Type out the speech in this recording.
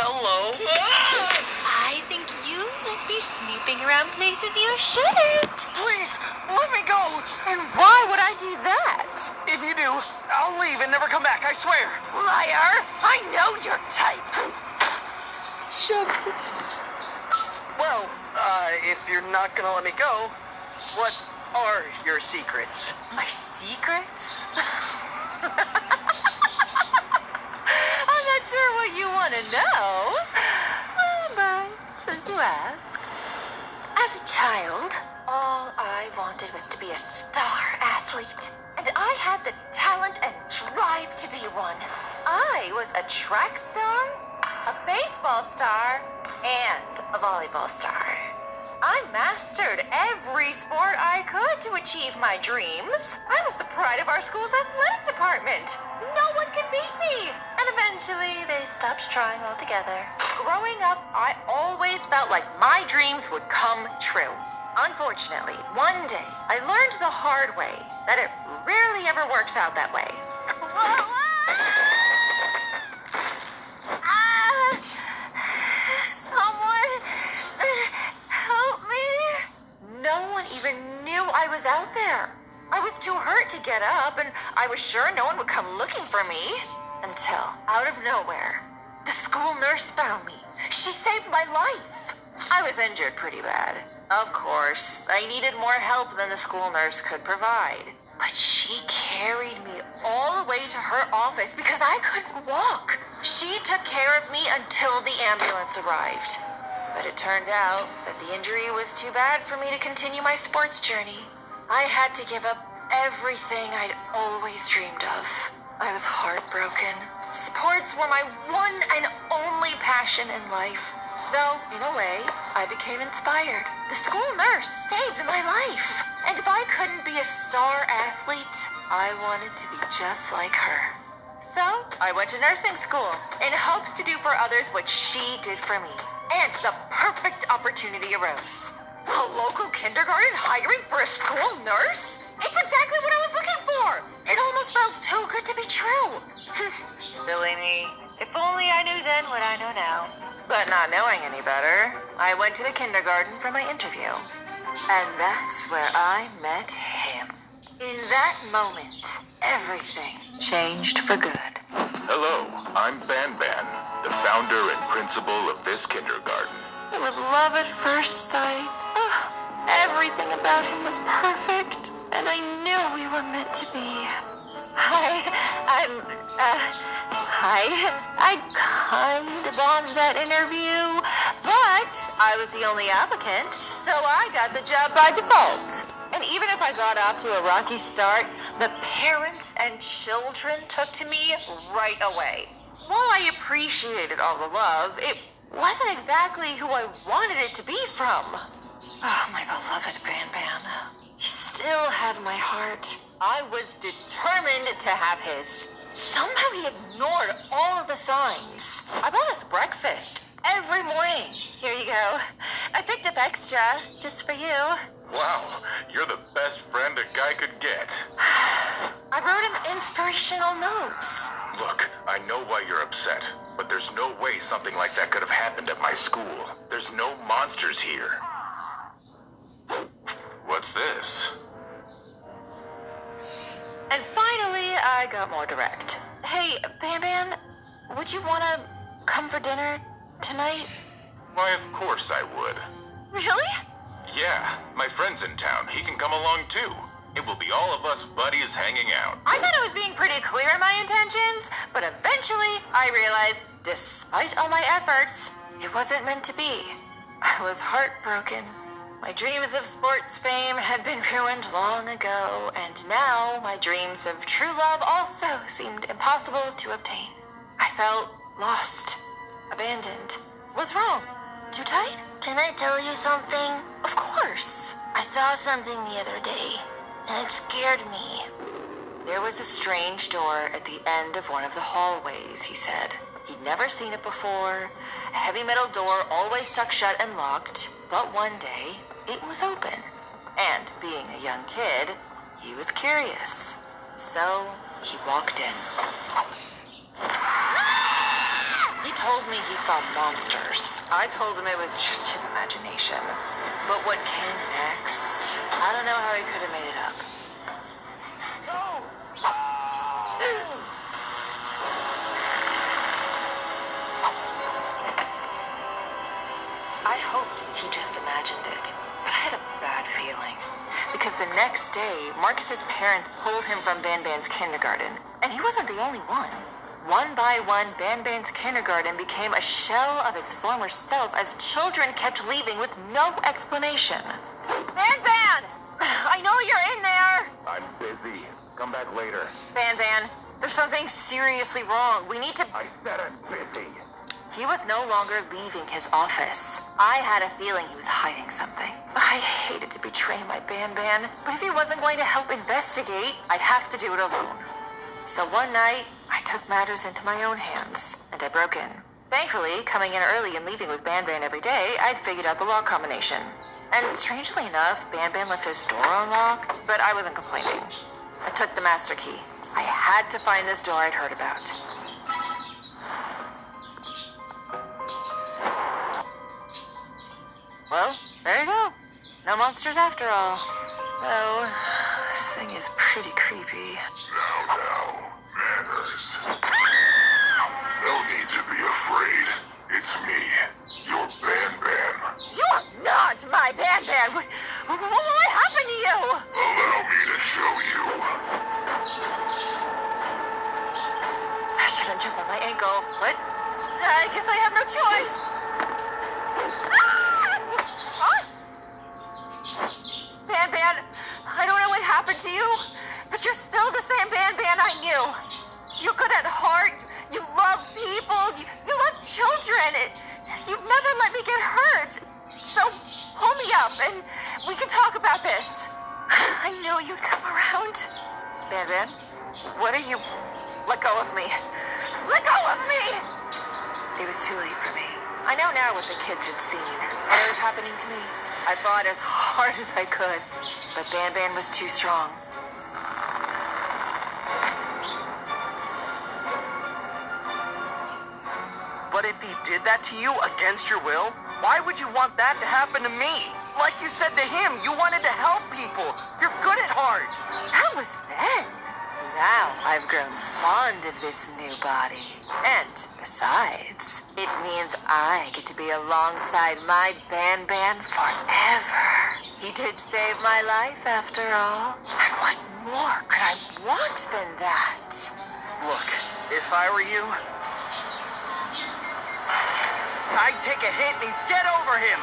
hello. I think you might be snooping around places you shouldn't. Please, let me go. And why would I do that? If you do, I'll leave and never come back, I swear. Liar! I know your type. Well, if you're not gonna let me go, what are your secrets? My secrets? I'm not sure what you want to know. But since you ask. As a child, all I wanted was to be a star athlete. And I had the talent and drive to be one. I was a track star, a baseball star, and a volleyball star. I mastered every sport I could to achieve my dreams. I was the pride of our school's athletic department. No one could beat me. And eventually, they stopped trying altogether. Growing up, I always felt like my dreams would come true. Unfortunately, one day, I learned the hard way that it rarely ever works out that way. I was out there. I was too hurt to get up, and I was sure no one would come looking for me. Until, out of nowhere, the school nurse found me. She saved my life. I was injured pretty bad. Of course, I needed more help than the school nurse could provide. But she carried me all the way to her office because I couldn't walk. She took care of me until the ambulance arrived. But it turned out that the injury was too bad for me to continue my sports journey. I had to give up everything I'd always dreamed of. I was heartbroken. Sports were my one and only passion in life. Though, in a way, I became inspired. The school nurse saved my life. And if I couldn't be a star athlete, I wanted to be just like her. So, I went to nursing school in hopes to do for others what she did for me. And the perfect opportunity arose. A local kindergarten hiring for a school nurse? It's exactly what I was looking for. It almost felt too good to be true. Silly me. If only I knew then what I know now. But not knowing any better, I went to the kindergarten for my interview. And that's where I met him. In that moment, everything changed for good. Hello, I'm Ban, the founder and principal of this kindergarten. It was love at first sight. Everything about him was perfect, and I knew we were meant to be. I kind of bombed that interview, but I was the only applicant, so I got the job by default. And even if I got off to a rocky start, the parents and children took to me right away. While I appreciated all the love, it wasn't exactly who I wanted it to be from. Oh, my beloved Ban. He still had my heart. I was determined to have his. Somehow he ignored all of the signs. I bought us breakfast every morning. Here you go. I picked up extra just for you. Wow, you're the best friend a guy could get. I wrote him inspirational notes. Look, I know why you're upset, but there's no way something like that could have happened at my school. There's no monsters here. What's this? And finally, I got more direct. Hey, Ban, would you want to come for dinner tonight? Why, of course I would. Really? Yeah, my friend's in town. He can come along too. It will be all of us buddies hanging out. I thought I was being pretty clear in my intentions, but eventually I realized, despite all my efforts, it wasn't meant to be. I was heartbroken. My dreams of sports fame had been ruined long ago, and now my dreams of true love also seemed impossible to obtain. I felt lost, abandoned. Was wrong. Too tight? Can I tell you something? Of course. I saw something the other day, and it scared me. There was a strange door at the end of one of the hallways, he said. He'd never seen it before. A heavy metal door always stuck shut and locked, but one day it was open. And being a young kid, he was curious. So he walked in. He told me he saw monsters. I told him it was just his imagination. But what came next? I don't know how he could have made it up. I hoped he just imagined it, but I had a bad feeling. Because the next day, Marcus's parents pulled him from Banban's kindergarten, and he wasn't the only one. One by one, Banban's kindergarten became a shell of its former self as children kept leaving with no explanation. Banban! I know you're in there! I'm busy. Come back later. Banban, there's something seriously wrong. We need to... I said I'm busy. He was no longer leaving his office. I had a feeling he was hiding something. I hated to betray my Banban, but if he wasn't going to help investigate, I'd have to do it alone. So one night, I took matters into my own hands, and I broke in. Thankfully, coming in early and leaving with Banban every day, I'd figured out the lock combination. And strangely enough, Banban left his door unlocked, but I wasn't complaining. I took the master key. I had to find this door I'd heard about. Well, there you go. No monsters after all. Though, this thing is pretty creepy. Now, manners. No need to be afraid. It's me, your Banban. You're not my Banban! What happened to you? Allow me to show you. I shouldn't jump on my ankle, but I guess I have no choice. Huh? Banban, I don't know what happened to you, but you're still the same Banban I knew. You're good at heart. You love people. You love children. You've never let me get hurt. So pull me up and we can talk about this. I knew you'd come around. Banban, what are you... Let go of me. Let go of me! It was too late for me. I know now what the kids had seen, and it was happening to me. I fought as hard as I could, but Banban was too strong. But if he did that to you against your will, why would you want that to happen to me? Like you said to him, you wanted to help people. You're good at heart. That was then. Now I've grown fond of this new body. And besides, it means I get to be alongside my Banban forever. He did save my life after all. And what more could I want than that? Look, if I were you, I'd take a hit and get over him.